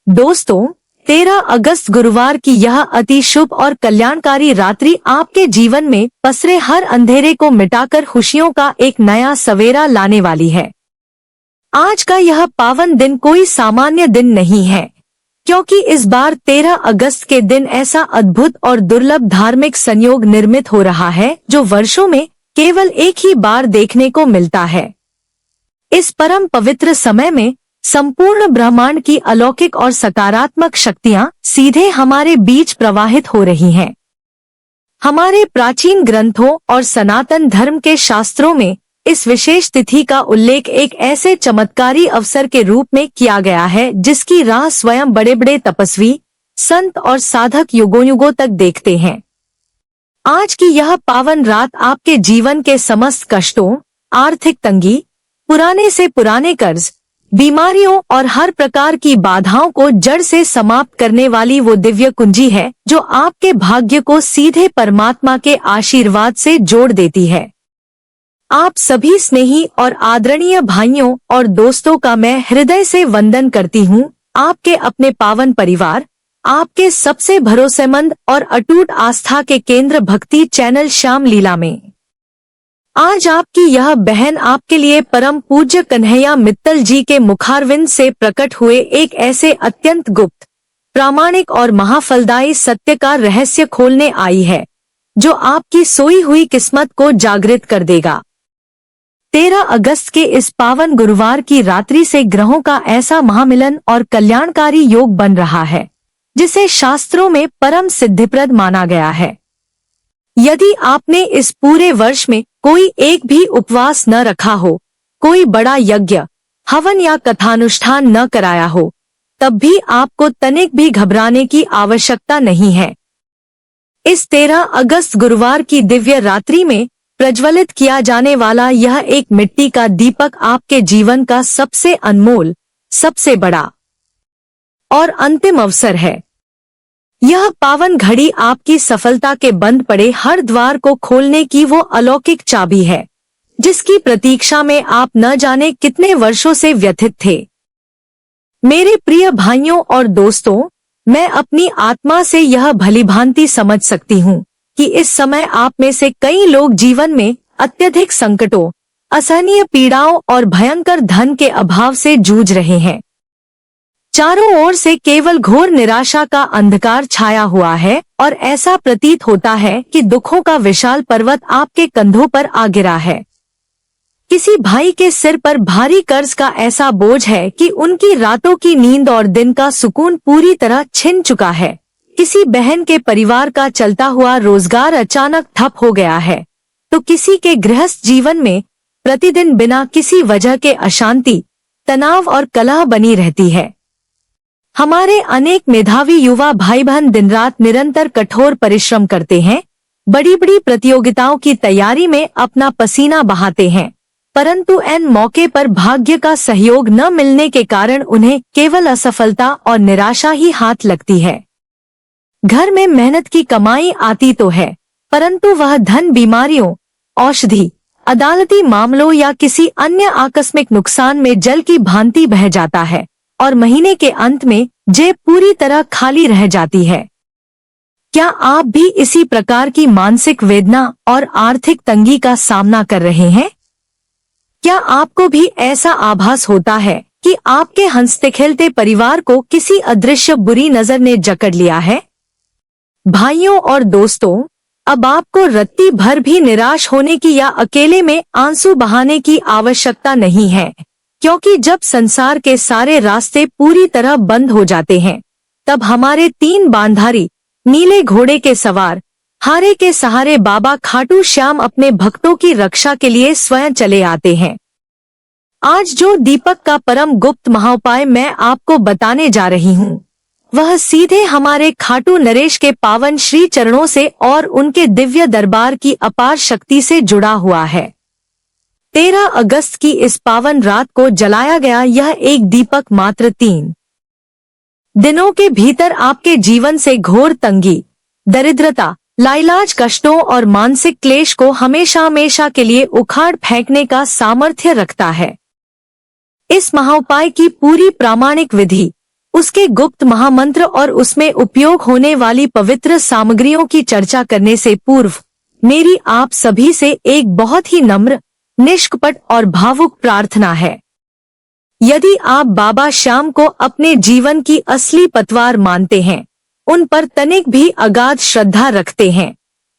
दोस्तों, 13 अगस्त गुरुवार की यह अति शुभ और कल्याणकारी रात्रि आपके जीवन में पसरे हर अंधेरे को मिटाकर खुशियों का एक नया सवेरा लाने वाली है। आज का यह पावन दिन कोई सामान्य दिन नहीं है, क्योंकि इस बार 13 अगस्त के दिन ऐसा अद्भुत और दुर्लभ धार्मिक संयोग निर्मित हो रहा है जो वर्षों में केवल एक ही बार देखने को मिलता है। इस परम पवित्र समय में संपूर्ण ब्रह्मांड की अलौकिक और सकारात्मक शक्तियां सीधे हमारे बीच प्रवाहित हो रही हैं। हमारे प्राचीन ग्रंथों और सनातन धर्म के शास्त्रों में इस विशेष तिथि का उल्लेख एक ऐसे चमत्कारी अवसर के रूप में किया गया है जिसकी राह स्वयं बड़े बड़े तपस्वी, संत और साधक युगों युगों तक देखते हैं। आज की यह पावन रात आपके जीवन के समस्त कष्टों, आर्थिक तंगी, पुराने से पुराने कर्ज, बीमारियों और हर प्रकार की बाधाओं को जड़ से समाप्त करने वाली वो दिव्य कुंजी है जो आपके भाग्य को सीधे परमात्मा के आशीर्वाद से जोड़ देती है। आप सभी स्नेही और आदरणीय भाइयों और दोस्तों का मैं हृदय से वंदन करती हूँ। आपके अपने पावन परिवार, आपके सबसे भरोसेमंद और अटूट आस्था के केंद्र भक्ति चैनल श्याम लीला में आज आपकी यह बहन आपके लिए परम पूज्य कन्हैया मित्तल जी के मुखारविंद से प्रकट हुए एक ऐसे अत्यंत गुप्त, प्रामाणिक और महाफलदायी सत्य का रहस्य खोलने आई है जो आपकी सोई हुई किस्मत को जागृत कर देगा। 13 अगस्त के इस पावन गुरुवार की रात्रि से ग्रहों का ऐसा महामिलन और कल्याणकारी योग बन रहा है जिसे शास्त्रों में परम सिद्धिप्रद माना गया है। यदि आपने इस पूरे वर्ष में कोई एक भी उपवास न रखा हो, कोई बड़ा यज्ञ, हवन या कथानुष्ठान न कराया हो, तब भी आपको तनिक भी घबराने की आवश्यकता नहीं है। इस 13 अगस्त गुरुवार की दिव्य रात्रि में प्रज्वलित किया जाने वाला यह एक मिट्टी का दीपक आपके जीवन का सबसे अनमोल, सबसे बड़ा और अंतिम अवसर है। यह पावन घड़ी आपकी सफलता के बंद पड़े हर द्वार को खोलने की वो अलौकिक चाबी है जिसकी प्रतीक्षा में आप न जाने कितने वर्षों से व्यथित थे। मेरे प्रिय भाइयों और दोस्तों, मैं अपनी आत्मा से यह भलीभांति समझ सकती हूँ कि इस समय आप में से कई लोग जीवन में अत्यधिक संकटों, असहनीय पीड़ाओं और भयंकर धन के अभाव से जूझ रहे हैं। चारों ओर से केवल घोर निराशा का अंधकार छाया हुआ है और ऐसा प्रतीत होता है कि दुखों का विशाल पर्वत आपके कंधों पर आ गिरा है। किसी भाई के सिर पर भारी कर्ज का ऐसा बोझ है कि उनकी रातों की नींद और दिन का सुकून पूरी तरह छिन चुका है। किसी बहन के परिवार का चलता हुआ रोजगार अचानक ठप हो गया है, तो किसी के गृहस्थ जीवन में प्रतिदिन बिना किसी वजह के अशांति, तनाव और कलह बनी रहती है। हमारे अनेक मेधावी युवा भाई बहन दिन रात निरंतर कठोर परिश्रम करते हैं, बड़ी बड़ी प्रतियोगिताओं की तैयारी में अपना पसीना बहाते हैं, परंतु ऐन मौके पर भाग्य का सहयोग न मिलने के कारण उन्हें केवल असफलता और निराशा ही हाथ लगती है। घर में मेहनत की कमाई आती तो है, परंतु वह धन बीमारियों, औषधि, अदालती मामलों या किसी अन्य आकस्मिक नुकसान में जल की भांति बह जाता है और महीने के अंत में जेब पूरी तरह खाली रह जाती है। क्या आप भी इसी प्रकार की मानसिक वेदना और आर्थिक तंगी का सामना कर रहे हैं? क्या आपको भी ऐसा आभास होता है कि आपके हंसते खेलते परिवार को किसी अदृश्य बुरी नजर ने जकड़ लिया है? भाइयों और दोस्तों, अब आपको रत्ती भर भी निराश होने की या अकेले में आंसू बहाने की आवश्यकता नहीं है, क्योंकि जब संसार के सारे रास्ते पूरी तरह बंद हो जाते हैं, तब हमारे 3 बाणधारी, नीले घोड़े के सवार, हारे के सहारे बाबा खाटू श्याम अपने भक्तों की रक्षा के लिए स्वयं चले आते हैं। आज जो दीपक का परम गुप्त महाउपाय मैं आपको बताने जा रही हूँ, वह सीधे हमारे खाटू नरेश के पावन श्री चरणों से और उनके दिव्य दरबार की अपार शक्ति से जुड़ा हुआ है। 13 अगस्त की इस पावन रात को जलाया गया यह एक दीपक मात्र 3 दिनों के भीतर आपके जीवन से घोर तंगी, दरिद्रता, लाइलाज कष्टों और मानसिक क्लेश को हमेशा हमेशा के लिए उखाड़ फेंकने का सामर्थ्य रखता है। इस महाउपाय की पूरी प्रामाणिक विधि, उसके गुप्त महामंत्र और उसमें उपयोग होने वाली पवित्र सामग्रियों की चर्चा करने से पूर्व मेरी आप सभी से एक बहुत ही नम्र, निष्कपट और भावुक प्रार्थना है। यदि आप बाबा श्याम को अपने जीवन की असली पतवार मानते हैं, उन पर तनिक भी अगाध श्रद्धा रखते हैं,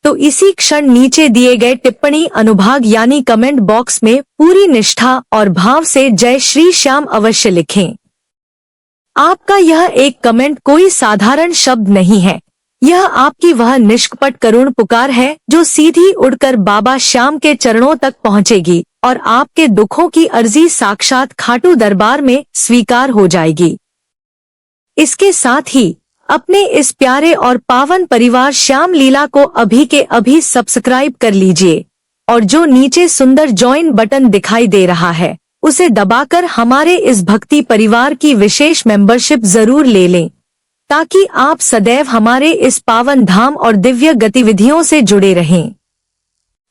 तो इसी क्षण नीचे दिए गए टिप्पणी अनुभाग यानी कमेंट बॉक्स में पूरी निष्ठा और भाव से जय श्री श्याम अवश्य लिखें। आपका यह एक कमेंट कोई साधारण शब्द नहीं है, यह आपकी वह निष्कपट करुण पुकार है जो सीधी उड़कर बाबा श्याम के चरणों तक पहुंचेगी और आपके दुखों की अर्जी साक्षात खाटू दरबार में स्वीकार हो जाएगी। इसके साथ ही अपने इस प्यारे और पावन परिवार श्याम लीला को अभी के अभी सब्सक्राइब कर लीजिए और जो नीचे सुंदर ज्वाइन बटन दिखाई दे रहा है उसे दबाकर हमारे इस भक्ति परिवार की विशेष मेंबरशिप जरूर ले लें, ताकि आप सदैव हमारे इस पावन धाम और दिव्य गतिविधियों से जुड़े रहें।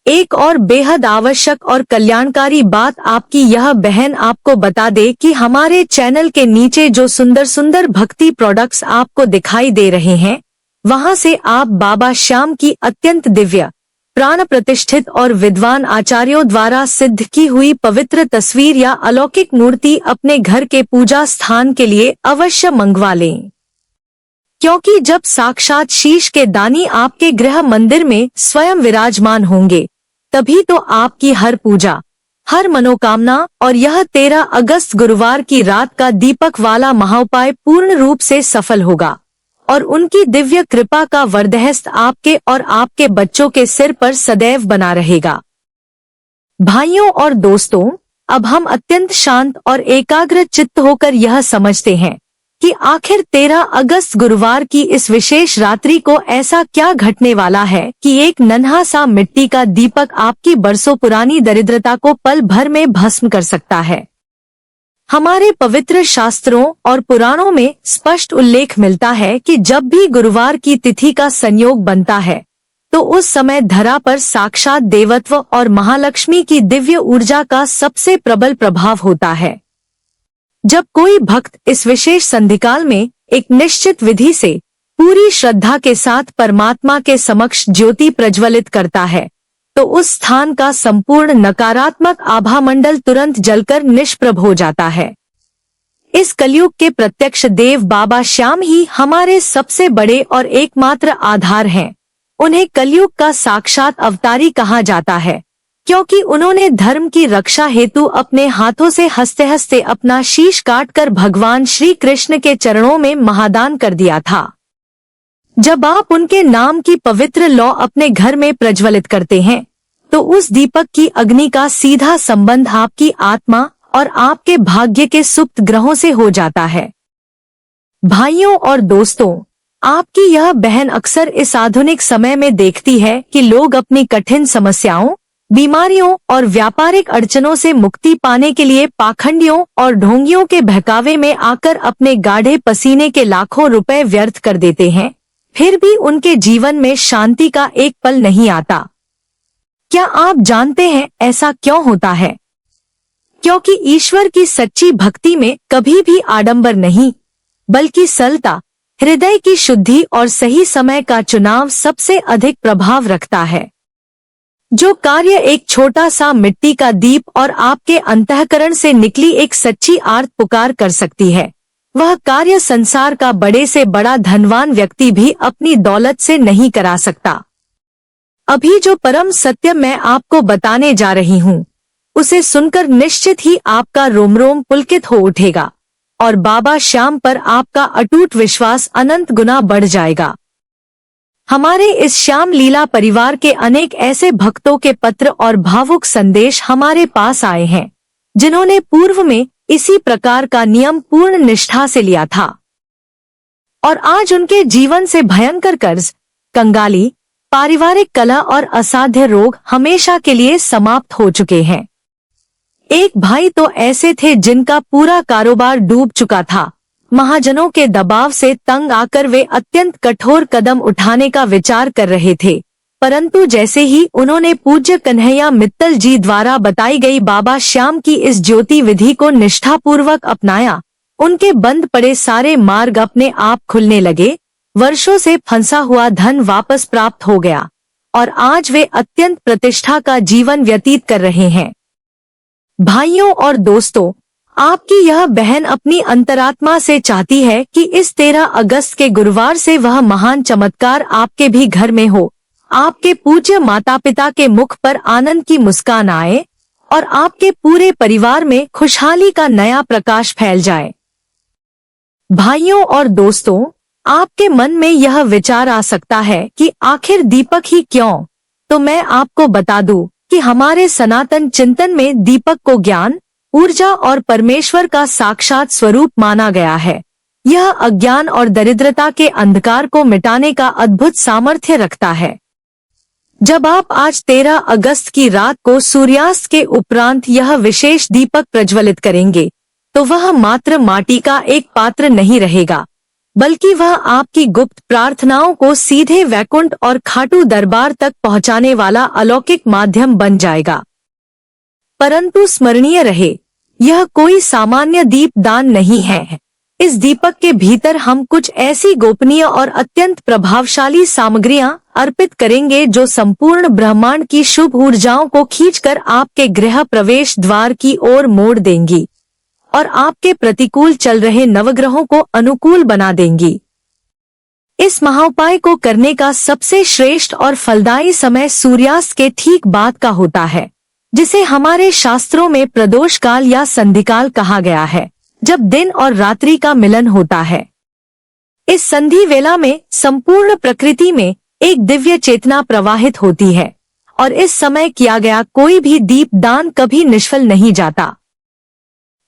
एक और बेहद आवश्यक और कल्याणकारी बात आपकी यह बहन आपको बता दे कि हमारे चैनल के नीचे जो सुंदर सुंदर भक्ति प्रोडक्ट्स आपको दिखाई दे रहे हैं, वहां से आप बाबा श्याम की अत्यंत दिव्य, प्राण प्रतिष्ठित और विद्वान आचार्यों द्वारा सिद्ध की हुई पवित्र तस्वीर या अलौकिक मूर्ति अपने घर के पूजा स्थान के लिए अवश्य मंगवा लें, क्योंकि जब साक्षात शीश के दानी आपके गृह मंदिर में स्वयं विराजमान होंगे, तभी तो आपकी हर पूजा, हर मनोकामना और यह 13 अगस्त गुरुवार की रात का दीपक वाला महाउपाय पूर्ण रूप से सफल होगा और उनकी दिव्य कृपा का वरदहस्त आपके और आपके बच्चों के सिर पर सदैव बना रहेगा। भाइयों और दोस्तों, अब हम अत्यंत शांत और एकाग्र चित्त होकर यह समझते हैं कि आखिर 13 अगस्त गुरुवार की इस विशेष रात्रि को ऐसा क्या घटने वाला है कि एक नन्हा सा मिट्टी का दीपक आपकी बरसों पुरानी दरिद्रता को पल भर में भस्म कर सकता है। हमारे पवित्र शास्त्रों और पुराणों में स्पष्ट उल्लेख मिलता है कि जब भी गुरुवार की तिथि का संयोग बनता है, तो उस समय धरा पर साक्षात देवत्व और महालक्ष्मी की दिव्य ऊर्जा का सबसे प्रबल प्रभाव होता है। जब कोई भक्त इस विशेष संधिकाल में एक निश्चित विधि से पूरी श्रद्धा के साथ परमात्मा के समक्ष ज्योति प्रज्वलित करता है, तो उस स्थान का संपूर्ण नकारात्मक आभामंडल तुरंत जलकर निष्प्रभ हो जाता है। इस कलयुग के प्रत्यक्ष देव बाबा श्याम ही हमारे सबसे बड़े और एकमात्र आधार हैं। उन्हें कलयुग का साक्षात अवतारी कहा जाता है, क्योंकि उन्होंने धर्म की रक्षा हेतु अपने हाथों से हंसते हंसते अपना शीश काटकर भगवान श्री कृष्ण के चरणों में महादान कर दिया था। जब आप उनके नाम की पवित्र लौ अपने घर में प्रज्वलित करते हैं, तो उस दीपक की अग्नि का सीधा संबंध आपकी आत्मा और आपके भाग्य के सुप्त ग्रहों से हो जाता है। भाइयों और दोस्तों, आपकी यह बहन अक्सर इस आधुनिक समय में देखती है कि लोग अपनी कठिन समस्याओं, बीमारियों और व्यापारिक अड़चनों से मुक्ति पाने के लिए पाखंडियों और ढोंगियों के बहकावे में आकर अपने गाढ़े पसीने के लाखों रुपए व्यर्थ कर देते हैं, फिर भी उनके जीवन में शांति का एक पल नहीं आता। क्या आप जानते हैं ऐसा क्यों होता है? क्योंकि ईश्वर की सच्ची भक्ति में कभी भी आडंबर नहीं, बल्कि सरलता, हृदय की शुद्धि और सही समय का चुनाव सबसे अधिक प्रभाव रखता है। जो कार्य एक छोटा सा मिट्टी का दीप और आपके अंतःकरण से निकली एक सच्ची आर्त पुकार कर सकती है, वह कार्य संसार का बड़े से बड़ा धनवान व्यक्ति भी अपनी दौलत से नहीं करा सकता। अभी जो परम सत्य मैं आपको बताने जा रही हूँ, उसे सुनकर निश्चित ही आपका रोम रोम पुलकित हो उठेगा और बाबा श्याम पर आपका अटूट विश्वास अनंत गुना बढ़ जाएगा। हमारे इस श्याम लीला परिवार के अनेक ऐसे भक्तों के पत्र और भावुक संदेश हमारे पास आए हैं, जिन्होंने पूर्व में इसी प्रकार का नियम पूर्ण निष्ठा से लिया था और आज उनके जीवन से भयंकर कर्ज, कंगाली, पारिवारिक कलह और असाध्य रोग हमेशा के लिए समाप्त हो चुके हैं। एक भाई तो ऐसे थे जिनका पूरा कारोबार डूब चुका था। महाजनों के दबाव से तंग आकर वे अत्यंत कठोर कदम उठाने का विचार कर रहे थे, परंतु जैसे ही उन्होंने पूज्य कन्हैया मित्तल जी द्वारा बताई गई बाबा श्याम की इस ज्योति विधि को निष्ठापूर्वक अपनाया, उनके बंद पड़े सारे मार्ग अपने आप खुलने लगे, वर्षों से फंसा हुआ धन वापस प्राप्त हो गया और आज वे अत्यंत प्रतिष्ठा का जीवन व्यतीत कर रहे हैं। भाइयों और दोस्तों, आपकी यह बहन अपनी अंतरात्मा से चाहती है कि इस 13 अगस्त के गुरुवार से वह महान चमत्कार आपके भी घर में हो, आपके पूज्य माता पिता के मुख पर आनंद की मुस्कान आए और आपके पूरे परिवार में खुशहाली का नया प्रकाश फैल जाए। भाइयों और दोस्तों, आपके मन में यह विचार आ सकता है कि आखिर दीपक ही क्यों? तो मैं आपको बता दूं कि हमारे सनातन चिंतन में दीपक को ज्ञान, ऊर्जा और परमेश्वर का साक्षात स्वरूप माना गया है। यह अज्ञान और दरिद्रता के अंधकार को मिटाने का अद्भुत सामर्थ्य रखता है। जब आप आज 13 अगस्त की रात को सूर्यास्त के उपरांत यह विशेष दीपक प्रज्वलित करेंगे, तो वह मात्र माटी का एक पात्र नहीं रहेगा, बल्कि वह आपकी गुप्त प्रार्थनाओं को सीधे वैकुंठ और खाटू दरबार तक पहुंचाने वाला अलौकिक माध्यम बन जाएगा। परंतु स्मरणीय रहे, यह कोई सामान्य दीप दान नहीं है। इस दीपक के भीतर हम कुछ ऐसी गोपनीय और अत्यंत प्रभावशाली सामग्रियां अर्पित करेंगे जो संपूर्ण ब्रह्मांड की शुभ ऊर्जाओं को खींचकर आपके गृह प्रवेश द्वार की ओर मोड़ देंगी और आपके प्रतिकूल चल रहे नवग्रहों को अनुकूल बना देंगी। इस महाउपाय को करने का सबसे श्रेष्ठ और फलदायी समय सूर्यास्त के ठीक बाद का होता है, जिसे हमारे शास्त्रों में प्रदोष काल या संधिकाल कहा गया है, जब दिन और रात्रि का मिलन होता है। इस संधि वेला में संपूर्ण प्रकृति में एक दिव्य चेतना प्रवाहित होती है और इस समय किया गया कोई भी दीप दान कभी निष्फल नहीं जाता।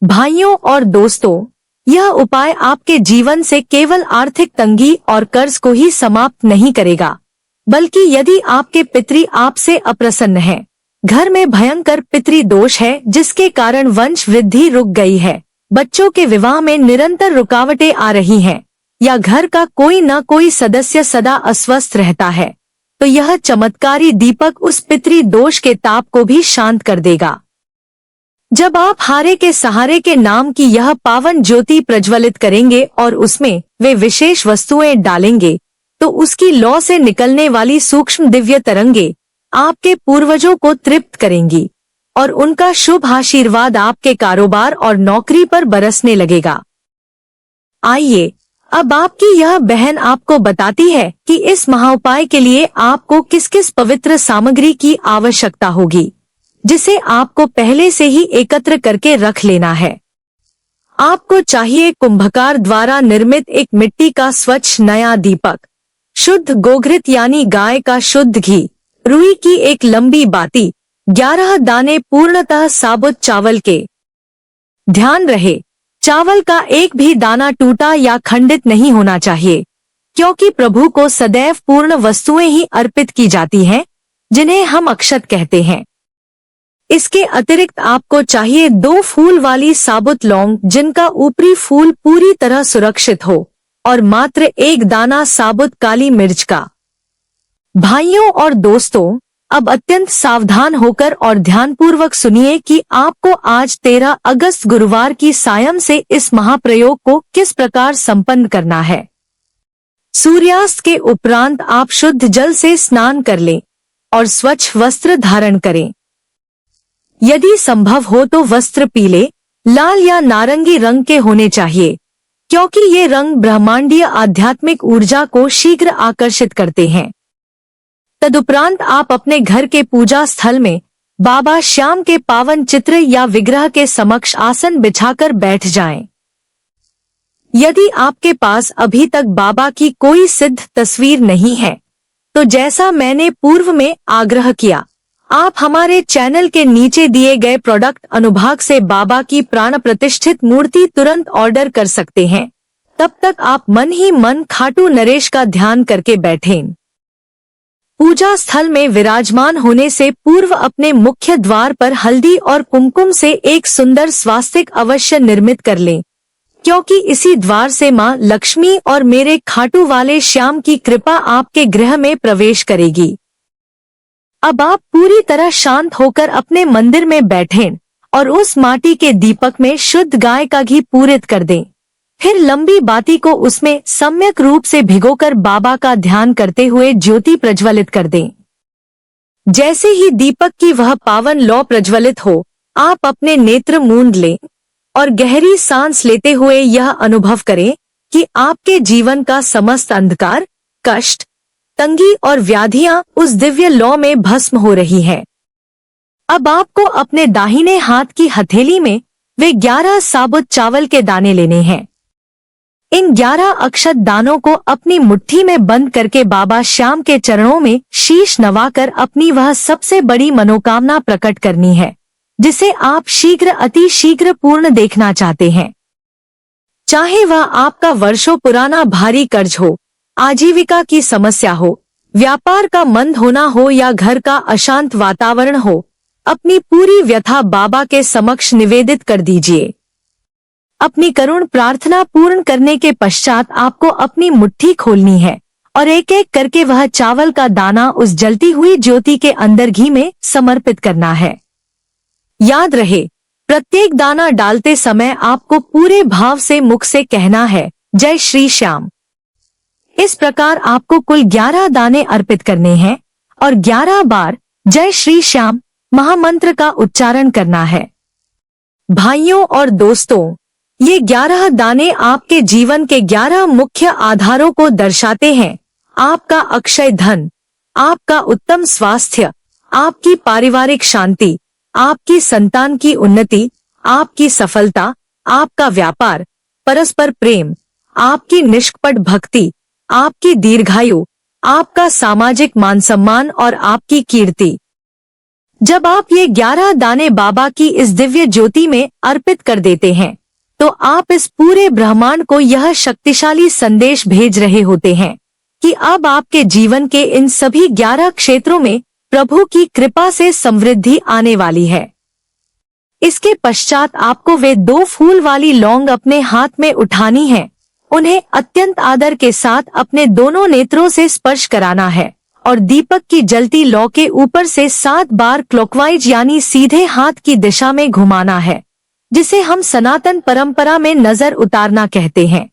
भाइयों और दोस्तों, यह उपाय आपके जीवन से केवल आर्थिक तंगी और कर्ज को ही समाप्त नहीं करेगा, बल्कि यदि आपके पितृ आपसे अप्रसन्न हैं, घर में भयंकर पितृदोष है जिसके कारण वंश वृद्धि रुक गई है, बच्चों के विवाह में निरंतर रुकावटें आ रही हैं, या घर का कोई न कोई सदस्य सदा अस्वस्थ रहता है, तो यह चमत्कारी दीपक उस पितृदोष के ताप को भी शांत कर देगा। जब आप हारे के सहारे के नाम की यह पावन ज्योति प्रज्वलित करेंगे और उसमें वे विशेष वस्तुएं डालेंगे, तो उसकी लौ से निकलने वाली सूक्ष्म दिव्य तरंगे आपके पूर्वजों को तृप्त करेंगी और उनका शुभ आशीर्वाद आपके कारोबार और नौकरी पर बरसने लगेगा। आइए, अब आपकी यह बहन आपको बताती है कि इस महाउपाय के लिए आपको किस किस पवित्र सामग्री की आवश्यकता होगी, जिसे आपको पहले से ही एकत्र करके रख लेना है। आपको चाहिए कुंभकार द्वारा निर्मित एक मिट्टी का स्वच्छ नया दीपक, शुद्ध गोघृत यानी गाय का शुद्ध घी, रुई की एक लंबी बाती, 11 दाने पूर्णतः साबुत चावल के। ध्यान रहे, चावल का एक भी दाना टूटा या खंडित नहीं होना चाहिए, क्योंकि प्रभु को सदैव पूर्ण वस्तुएं ही अर्पित की जाती हैं, जिन्हें हम अक्षत कहते हैं। इसके अतिरिक्त आपको चाहिए 2 फूल वाली साबुत लौंग, जिनका ऊपरी फूल पूरी तरह सुरक्षित हो, और मात्र 1 दाना साबुत काली मिर्च का। भाइयों और दोस्तों, अब अत्यंत सावधान होकर और ध्यानपूर्वक सुनिए कि आपको आज 13 अगस्त गुरुवार की सायं से इस महाप्रयोग को किस प्रकार संपन्न करना है। सूर्यास्त के उपरांत आप शुद्ध जल से स्नान कर लें और स्वच्छ वस्त्र धारण करें। यदि संभव हो तो वस्त्र पीले, लाल या नारंगी रंग के होने चाहिए, क्योंकि ये रंग ब्रह्मांडीय आध्यात्मिक ऊर्जा को शीघ्र आकर्षित करते हैं। तदुपरांत आप अपने घर के पूजा स्थल में बाबा श्याम के पावन चित्र या विग्रह के समक्ष आसन बिछाकर बैठ जाएं। यदि आपके पास अभी तक बाबा की कोई सिद्ध तस्वीर नहीं है, तो जैसा मैंने पूर्व में आग्रह किया, आप हमारे चैनल के नीचे दिए गए प्रोडक्ट अनुभाग से बाबा की प्राण प्रतिष्ठित मूर्ति तुरंत ऑर्डर कर सकते हैं। तब तक आप मन ही मन खाटू नरेश का ध्यान करके बैठें। पूजा स्थल में विराजमान होने से पूर्व अपने मुख्य द्वार पर हल्दी और कुमकुम से एक सुंदर स्वास्तिक अवश्य निर्मित कर लें, क्योंकि इसी द्वार से मां लक्ष्मी और मेरे खाटू वाले श्याम की कृपा आपके गृह में प्रवेश करेगी। अब आप पूरी तरह शांत होकर अपने मंदिर में बैठें और उस माटी के दीपक में शुद्ध गाय का घी पूरित कर दें फिर लंबी बाती को उसमें सम्यक रूप से भिगोकर बाबा का ध्यान करते हुए ज्योति प्रज्वलित कर दें। जैसे ही दीपक की वह पावन लौ प्रज्वलित हो, आप अपने नेत्र मूंद लें और गहरी सांस लेते हुए यह अनुभव करें कि आपके जीवन का समस्त अंधकार, कष्ट, तंगी और व्याधियां उस दिव्य लौ में भस्म हो रही है। अब आपको अपने दाहिने हाथ की हथेली में वे 11 साबुत चावल के दाने लेने हैं। इन 11 अक्षत दानों को अपनी मुट्ठी में बंद करके बाबा श्याम के चरणों में शीश नवाकर अपनी वह सबसे बड़ी मनोकामना प्रकट करनी है, जिसे आप शीघ्र अति शीघ्र पूर्ण देखना चाहते हैं। चाहे वह आपका वर्षों पुराना भारी कर्ज हो, आजीविका की समस्या हो, व्यापार का मंद होना हो या घर का अशांत वातावरण हो, अपनी पूरी व्यथा बाबा के समक्ष निवेदित कर दीजिए। अपनी करुण प्रार्थना पूर्ण करने के पश्चात आपको अपनी मुट्ठी खोलनी है और एक एक करके वह चावल का दाना उस जलती हुई ज्योति के अंदर घी में समर्पित करना है। याद रहे, प्रत्येक दाना डालते समय आपको पूरे भाव से मुख से कहना है, जय श्री श्याम। इस प्रकार आपको कुल 11 दाने अर्पित करने हैं और 11 बार जय श्री श्याम महामंत्र का उच्चारण करना है। भाइयों और दोस्तों, ये 11 दाने आपके जीवन के 11 मुख्य आधारों को दर्शाते हैं। आपका अक्षय धन, आपका उत्तम स्वास्थ्य, आपकी पारिवारिक शांति, आपकी संतान की उन्नति, आपकी सफलता, आपका व्यापार, परस्पर प्रेम, आपकी निष्कपट भक्ति, आपकी दीर्घायु, आपका सामाजिक मान सम्मान और आपकी कीर्ति। जब आप ये 11 दाने बाबा की इस दिव्य ज्योति में अर्पित कर देते हैं, तो आप इस पूरे ब्रह्मांड को यह शक्तिशाली संदेश भेज रहे होते हैं कि अब आपके जीवन के इन सभी 11 क्षेत्रों में प्रभु की कृपा से समृद्धि आने वाली है। इसके पश्चात आपको वे 2 फूल वाली लौंग अपने हाथ में उठानी है, उन्हें अत्यंत आदर के साथ अपने दोनों नेत्रों से स्पर्श कराना है और दीपक की जलती लौ के ऊपर से 7 बार क्लॉकवाइज यानी सीधे हाथ की दिशा में घुमाना है, जिसे हम सनातन परंपरा में नजर उतारना कहते हैं।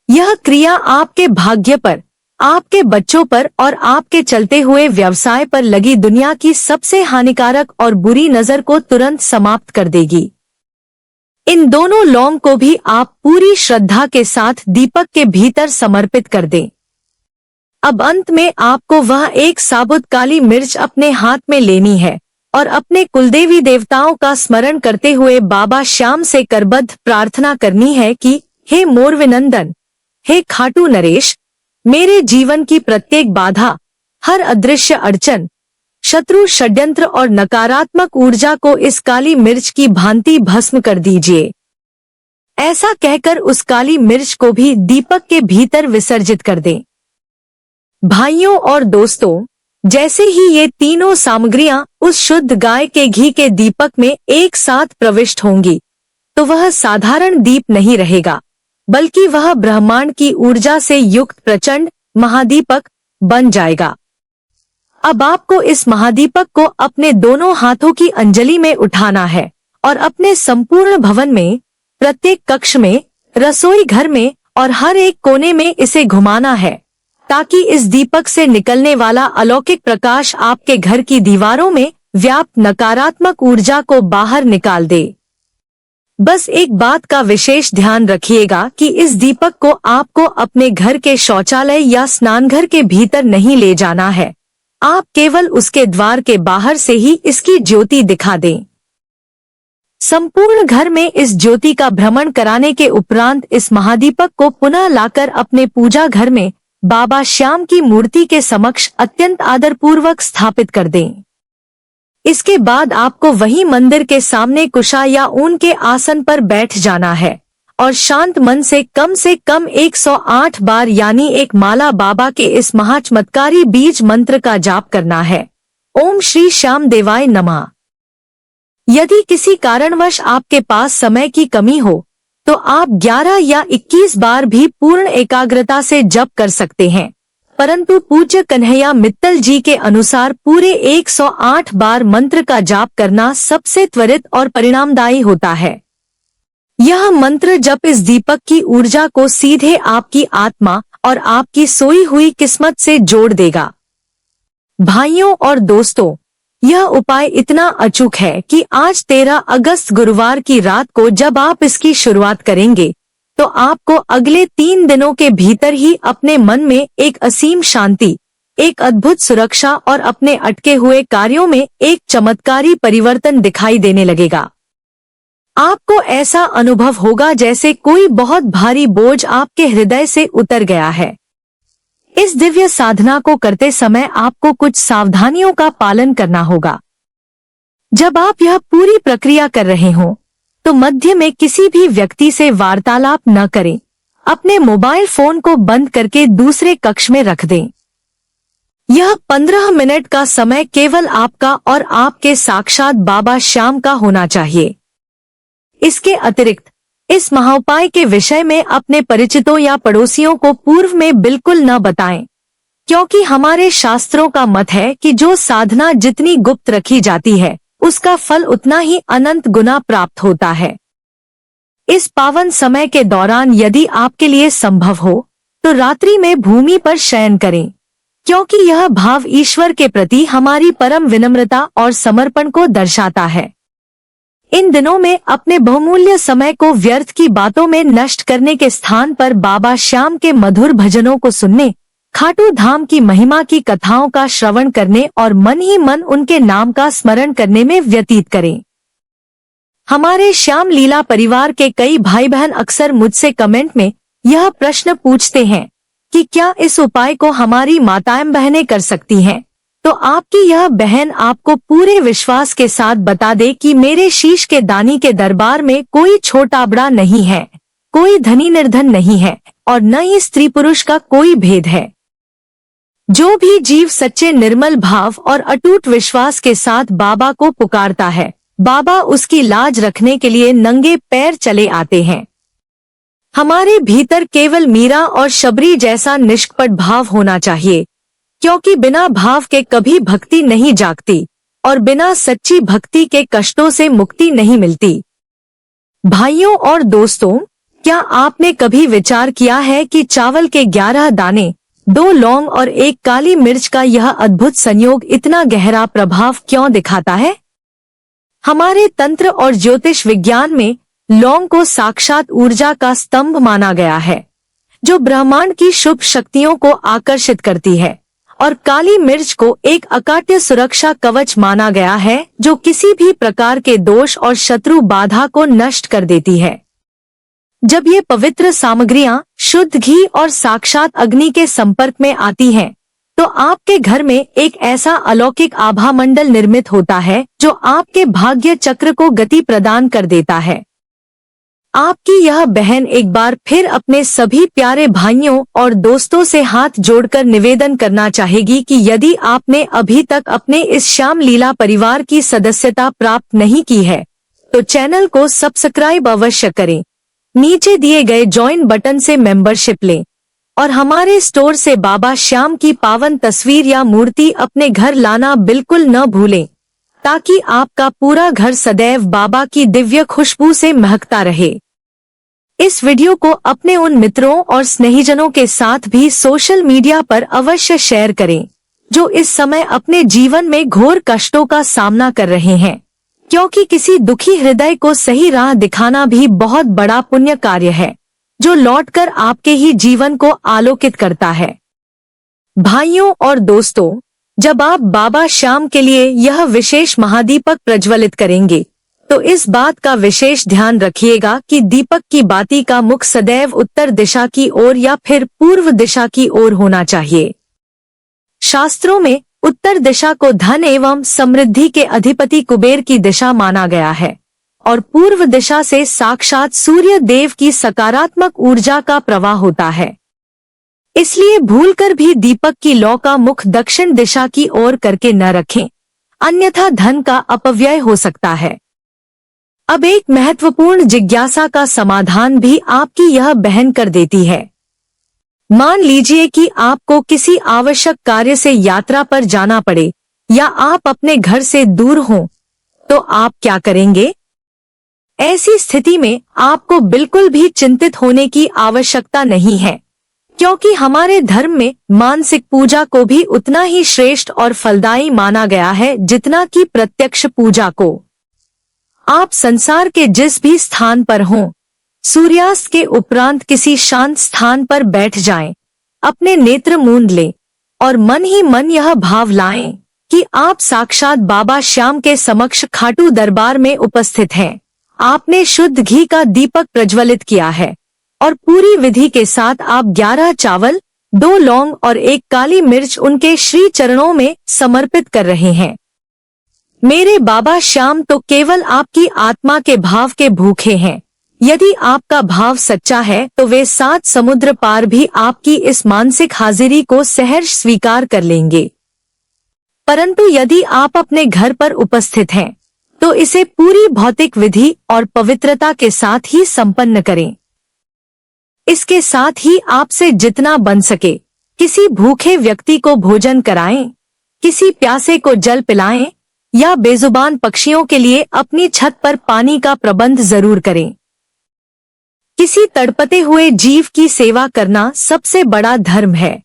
यह क्रिया आपके भाग्य पर, आपके बच्चों पर और आपके चलते हुए व्यवसाय पर लगी दुनिया की सबसे हानिकारक और बुरी नजर को तुरंत समाप्त कर देगी। इन दोनों लौंग को भी आप पूरी श्रद्धा के साथ दीपक के भीतर समर्पित कर दें। अब अंत में आपको वह एक साबुत काली मिर्च अपने हाथ में लेनी है और अपने कुलदेवी देवताओं का स्मरण करते हुए बाबा श्याम से करबद्ध प्रार्थना करनी है कि हे मोरविनंदन, हे खाटू नरेश, मेरे जीवन की प्रत्येक बाधा, हर अदृश्य अड़चन, शत्रु षड्यंत्र और नकारात्मक ऊर्जा को इस काली मिर्च की भांति भस्म कर दीजिए। ऐसा कहकर उस काली मिर्च को भी दीपक के भीतर विसर्जित कर दें। भाइयों और दोस्तों, जैसे ही ये तीनों सामग्रियां उस शुद्ध गाय के घी के दीपक में एक साथ प्रविष्ट होंगी, तो वह साधारण दीप नहीं रहेगा, बल्कि वह ब्रह्मांड की ऊर्जा से युक्त प्रचंड महादीपक बन जाएगा। अब आपको इस महादीपक को अपने दोनों हाथों की अंजलि में उठाना है और अपने संपूर्ण भवन में, प्रत्येक कक्ष में, रसोई घर में और हर एक कोने में इसे घुमाना है, ताकि इस दीपक से निकलने वाला अलौकिक प्रकाश आपके घर की दीवारों में व्याप्त नकारात्मक ऊर्जा को बाहर निकाल दे। बस एक बात का विशेष ध्यान रखिएगा कि इस दीपक को आपको अपने घर के शौचालय या स्नानघर के भीतर नहीं ले जाना है। आप केवल उसके द्वार के बाहर से ही इसकी ज्योति दिखा दें। संपूर्ण घर में इस ज्योति का भ्रमण कराने के उपरांत इस महादीपक को पुनः लाकर अपने पूजा घर में बाबा श्याम की मूर्ति के समक्ष अत्यंत आदरपूर्वक स्थापित कर दें। इसके बाद आपको वही मंदिर के सामने कुशा या ऊन के आसन पर बैठ जाना है और शांत मन से कम 108 बार यानी एक माला बाबा के इस महाचमत्कारी बीज मंत्र का जाप करना है। ओम श्री श्याम देवाय नमः। यदि किसी कारणवश आपके पास समय की कमी हो, तो आप 11 या 21 बार भी पूर्ण एकाग्रता से जप कर सकते हैं, परंतु पूज्य कन्हैया मित्तल जी के अनुसार पूरे 108 बार मंत्र का जाप करना सबसे त्वरित और परिणामदायी होता है। यह मंत्र जप इस दीपक की ऊर्जा को सीधे आपकी आत्मा और आपकी सोई हुई किस्मत से जोड़ देगा। भाइयों और दोस्तों, यह उपाय इतना अचूक है कि आज 13 अगस्त गुरुवार की रात को जब आप इसकी शुरुआत करेंगे तो आपको अगले 3 दिनों के भीतर ही अपने मन में एक असीम शांति, एक अद्भुत सुरक्षा और अपने अटके हुए कार्यों में एक चमत्कारी परिवर्तन दिखाई देने लगेगा। आपको ऐसा अनुभव होगा जैसे कोई बहुत भारी बोझ आपके हृदय से उतर गया है। इस दिव्य साधना को करते समय आपको कुछ सावधानियों का पालन करना होगा। जब आप यह पूरी प्रक्रिया कर रहे हों, तो मध्य में किसी भी व्यक्ति से वार्तालाप न करें। अपने मोबाइल फोन को बंद करके दूसरे कक्ष में रख दें। यह 15 मिनट का समय केवल आपका और आपके साक्षात बाबा श्याम का होना चाहिए। इसके अतिरिक्त इस महाउपाय के विषय में अपने परिचितों या पड़ोसियों को पूर्व में बिल्कुल न बताएं, क्योंकि हमारे शास्त्रों का मत है कि जो साधना जितनी गुप्त रखी जाती है उसका फल उतना ही अनंत गुना प्राप्त होता है। इस पावन समय के दौरान यदि आपके लिए संभव हो तो रात्रि में भूमि पर शयन करें, क्योंकि यह भाव ईश्वर के प्रति हमारी परम विनम्रता और समर्पण को दर्शाता है। इन दिनों में अपने बहुमूल्य समय को व्यर्थ की बातों में नष्ट करने के स्थान पर बाबा श्याम के मधुर भजनों को सुनने, खाटू धाम की महिमा की कथाओं का श्रवण करने और मन ही मन उनके नाम का स्मरण करने में व्यतीत करें। हमारे श्याम लीला परिवार के कई भाई बहन अक्सर मुझसे कमेंट में यह प्रश्न पूछते हैं कि क्या इस उपाय को हमारी माताएं बहनें कर सकती हैं? तो आपकी यह बहन आपको पूरे विश्वास के साथ बता दे कि मेरे शीश के दानी के दरबार में कोई छोटा बड़ा नहीं है, कोई धनी निर्धन नहीं है और न ही स्त्री पुरुष का कोई भेद है। जो भी जीव सच्चे निर्मल भाव और अटूट विश्वास के साथ बाबा को पुकारता है, बाबा उसकी लाज रखने के लिए नंगे पैर चले आते हैं। हमारे भीतर केवल मीरा और शबरी जैसा निष्कपट भाव होना चाहिए, क्योंकि बिना भाव के कभी भक्ति नहीं जागती और बिना सच्ची भक्ति के कष्टों से मुक्ति नहीं मिलती। भाइयों और दोस्तों, क्या आपने कभी विचार किया है कि चावल के 11 दाने, 2 लौंग और 1 काली मिर्च का यह अद्भुत संयोग इतना गहरा प्रभाव क्यों दिखाता है? हमारे तंत्र और ज्योतिष विज्ञान में लौंग को साक्षात ऊर्जा का स्तंभ माना गया है, जो ब्रह्मांड की शुभ शक्तियों को आकर्षित करती है, और काली मिर्च को एक अकाट्य सुरक्षा कवच माना गया है, जो किसी भी प्रकार के दोष और शत्रु बाधा को नष्ट कर देती है। जब ये पवित्र सामग्रियां शुद्ध घी और साक्षात अग्नि के संपर्क में आती हैं, तो आपके घर में एक ऐसा अलौकिक आभा मंडल निर्मित होता है जो आपके भाग्य चक्र को गति प्रदान कर देता है। आपकी यह बहन एक बार फिर अपने सभी प्यारे भाइयों और दोस्तों से हाथ जोड़कर निवेदन करना चाहेगी कि यदि आपने अभी तक अपने इस श्याम लीला परिवार की सदस्यता प्राप्त नहीं की है, तो चैनल को सब्सक्राइब अवश्य करें। नीचे दिए गए ज्वाइन बटन से मेंबरशिप लें और हमारे स्टोर से बाबा श्याम की पावन तस्वीर या मूर्ति अपने घर लाना बिल्कुल न भूलें, ताकि आपका पूरा घर सदैव बाबा की दिव्य खुशबू से महकता रहे। इस वीडियो को अपने उन मित्रों और स्नेहीजनों के साथ भी सोशल मीडिया पर अवश्य शेयर करें, जो इस समय अपने जीवन में घोर कष्टों का सामना कर रहे हैं, क्योंकि किसी दुखी हृदय को सही राह दिखाना भी बहुत बड़ा पुण्य कार्य है, जो लौटकर आपके ही जीवन को आलोकित करता है। भाइयों और दोस्तों, जब आप बाबा श्याम के लिए यह विशेष महादीपक प्रज्वलित करेंगे, तो इस बात का विशेष ध्यान रखिएगा कि दीपक की बाती का मुख सदैव उत्तर दिशा की ओर या फिर पूर्व दिशा की ओर होना चाहिए। शास्त्रों में उत्तर दिशा को धन एवं समृद्धि के अधिपति कुबेर की दिशा माना गया है और पूर्व दिशा से साक्षात सूर्य देव की सकारात्मक ऊर्जा का प्रवाह होता है। इसलिए भूलकर भी दीपक की लौ का मुख दक्षिण दिशा की ओर करके न रखें, अन्यथा धन का अपव्यय हो सकता है। अब एक महत्वपूर्ण जिज्ञासा का समाधान भी आपकी यह बहन कर देती है। मान लीजिए कि आपको किसी आवश्यक कार्य से यात्रा पर जाना पड़े या आप अपने घर से दूर हों, तो आप क्या करेंगे? ऐसी स्थिति में आपको बिल्कुल भी चिंतित होने की आवश्यकता नहीं है, क्योंकि हमारे धर्म में मानसिक पूजा को भी उतना ही श्रेष्ठ और फलदायी माना गया है जितना कि प्रत्यक्ष पूजा को। आप संसार के जिस भी स्थान पर हों, सूर्यास्त के उपरांत किसी शांत स्थान पर बैठ जाएं, अपने नेत्र मूंद लें और मन ही मन यह भाव लाएं कि आप साक्षात बाबा श्याम के समक्ष खाटू दरबार में उपस्थित हैं। आपने शुद्ध घी का दीपक प्रज्वलित किया है और पूरी विधि के साथ आप 11 चावल, 2 लौंग और 1 काली मिर्च उनके श्री चरणों में समर्पित कर रहे हैं। मेरे बाबा श्याम तो केवल आपकी आत्मा के भाव के भूखे हैं। यदि आपका भाव सच्चा है तो वे 7 समुद्र पार भी आपकी इस मानसिक हाजिरी को सहर्ष स्वीकार कर लेंगे। परंतु यदि आप अपने घर पर उपस्थित हैं, तो इसे पूरी भौतिक विधि और पवित्रता के साथ ही संपन्न करें। इसके साथ ही आपसे जितना बन सके किसी भूखे व्यक्ति को भोजन कराएं, किसी प्यासे को जल पिलाएं या बेजुबान पक्षियों के लिए अपनी छत पर पानी का प्रबंध जरूर करें। किसी तड़पते हुए जीव की सेवा करना सबसे बड़ा धर्म है।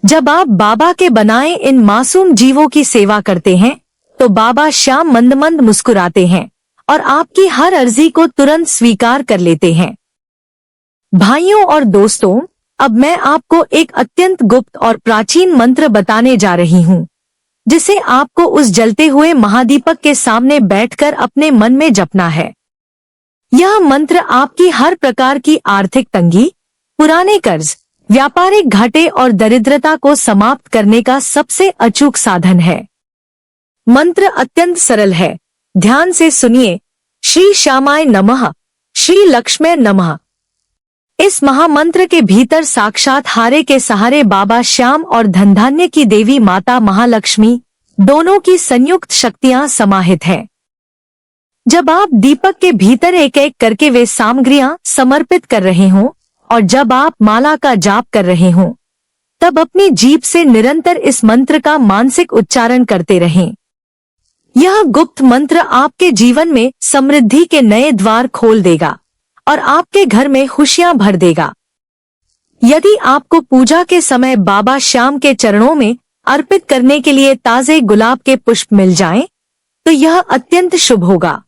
जब आप बाबा के बनाए इन मासूम जीवों की सेवा करते हैं तो बाबा श्याम मंद मंद मुस्कुराते हैं और आपकी हर अर्जी को तुरंत स्वीकार कर लेते हैं। भाइयों और दोस्तों, अब मैं आपको एक अत्यंत गुप्त और प्राचीन मंत्र बताने जा रही हूँ, जिसे आपको उस जलते हुए महादीपक के सामने बैठकर अपने मन में जपना है। यह मंत्र आपकी हर प्रकार की आर्थिक तंगी, पुराने कर्ज, व्यापारिक घाटे और दरिद्रता को समाप्त करने का सबसे अचूक साधन है। मंत्र अत्यंत सरल है, ध्यान से सुनिए। श्री श्यामाय नमः, श्री लक्ष्मय नमः। इस महामंत्र के भीतर साक्षात हारे के सहारे बाबा श्याम और धनधान्य की देवी माता महालक्ष्मी दोनों की संयुक्त शक्तियां समाहित हैं। जब आप दीपक के भीतर एक एक करके वे सामग्रियां समर्पित कर रहे हों और जब आप माला का जाप कर रहे हों, तब अपनी जीभ से निरंतर इस मंत्र का मानसिक उच्चारण करते रहें। यह गुप्त मंत्र आपके जीवन में समृद्धि के नए द्वार खोल देगा और आपके घर में खुशियां भर देगा। यदि आपको पूजा के समय बाबा श्याम के चरणों में अर्पित करने के लिए ताजे गुलाब के पुष्प मिल जाएं, तो यह अत्यंत शुभ होगा।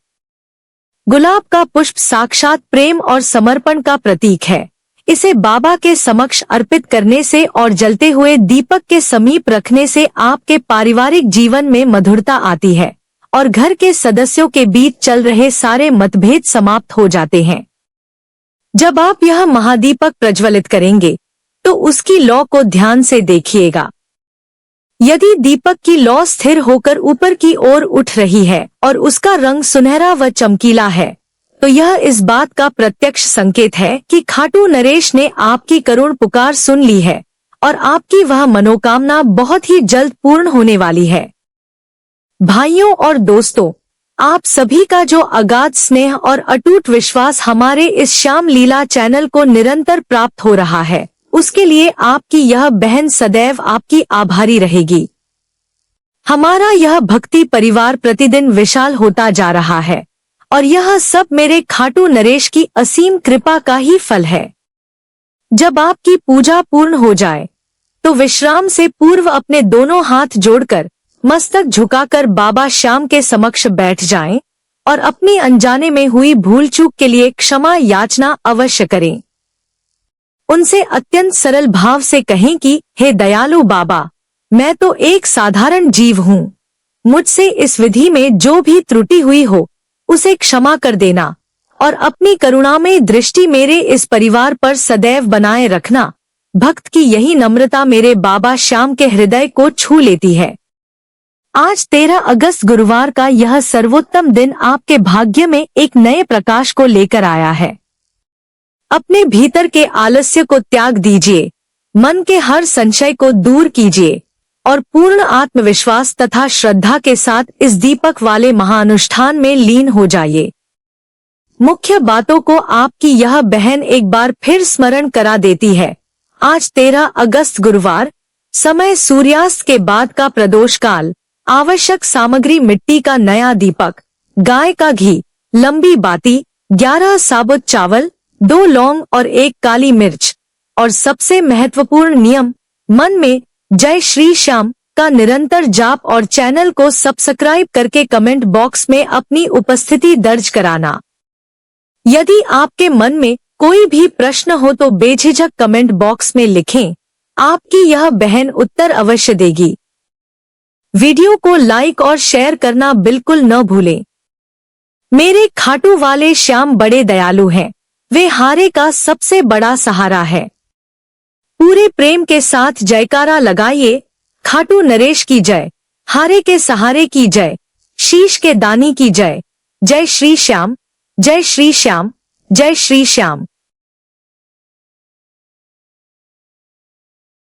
गुलाब का पुष्प साक्षात प्रेम और समर्पण का प्रतीक है। इसे बाबा के समक्ष अर्पित करने से और जलते हुए दीपक के समीप रखने से आपके पारिवारिक जीवन में मधुरता आती है और घर के सदस्यों के बीच चल रहे सारे मतभेद समाप्त हो जाते हैं। जब आप यह महादीपक प्रज्वलित करेंगे तो उसकी लौ को ध्यान से देखिएगा। यदि दीपक की लौ स्थिर होकर ऊपर की ओर उठ रही है और उसका रंग सुनहरा व चमकीला है, तो यह इस बात का प्रत्यक्ष संकेत है कि खाटू नरेश ने आपकी करुण पुकार सुन ली है और आपकी वह मनोकामना बहुत ही जल्द पूर्ण होने वाली है। भाइयों और दोस्तों, आप सभी का जो अगाध स्नेह और अटूट विश्वास हमारे इस श्याम लीला चैनल को निरंतर प्राप्त हो रहा है, उसके लिए आपकी यह बहन सदैव आपकी आभारी रहेगी। हमारा यह भक्ति परिवार प्रतिदिन विशाल होता जा रहा है और यह सब मेरे खाटू नरेश की असीम कृपा का ही फल है। जब आपकी पूजा पूर्ण हो जाए तो विश्राम से पूर्व अपने दोनों हाथ जोड़कर मस्तक झुकाकर बाबा श्याम के समक्ष बैठ जाएं और अपनी अनजाने में हुई भूल चूक के लिए क्षमा याचना अवश्य करें। उनसे अत्यंत सरल भाव से कहें कि हे दयालु बाबा, मैं तो एक साधारण जीव हूँ। मुझसे इस विधि में जो भी त्रुटि हुई हो उसे क्षमा कर देना और अपनी करुणामय दृष्टि मेरे इस परिवार पर सदैव बनाए रखना। भक्त की यही नम्रता मेरे बाबा श्याम के हृदय को छू लेती है। आज 13 अगस्त गुरुवार का यह सर्वोत्तम दिन आपके भाग्य में एक नए प्रकाश को लेकर आया है। अपने भीतर के आलस्य को त्याग दीजिए, मन के हर संशय को दूर कीजिए और पूर्ण आत्मविश्वास तथा श्रद्धा के साथ इस दीपक वाले महाअनुष्ठान में लीन हो जाइए। मुख्य बातों को आपकी यह बहन एक बार फिर स्मरण करा देती है। आज 13 अगस्त गुरुवार, समय सूर्यास्त के बाद का प्रदोष काल। आवश्यक सामग्री मिट्टी का नया दीपक, गाय का घी, लंबी बाती, 11 साबुत चावल, 2 लौंग और 1 काली मिर्च। और सबसे महत्वपूर्ण नियम, मन में जय श्री श्याम का निरंतर जाप और चैनल को सब्सक्राइब करके कमेंट बॉक्स में अपनी उपस्थिति दर्ज कराना। यदि आपके मन में कोई भी प्रश्न हो तो बेझिझक कमेंट बॉक्स में लिखें, आपकी यह बहन उत्तर अवश्य देगी। वीडियो को लाइक और शेयर करना बिल्कुल न भूलें। मेरे खाटू वाले श्याम बड़े दयालु हैं, वे हारे का सबसे बड़ा सहारा है। पूरे प्रेम के साथ जयकारा लगाइए, खाटू नरेश की जय, हारे के सहारे की जय, शीश के दानी की जय। जय श्री श्याम, जय श्री श्याम, जय श्री श्याम।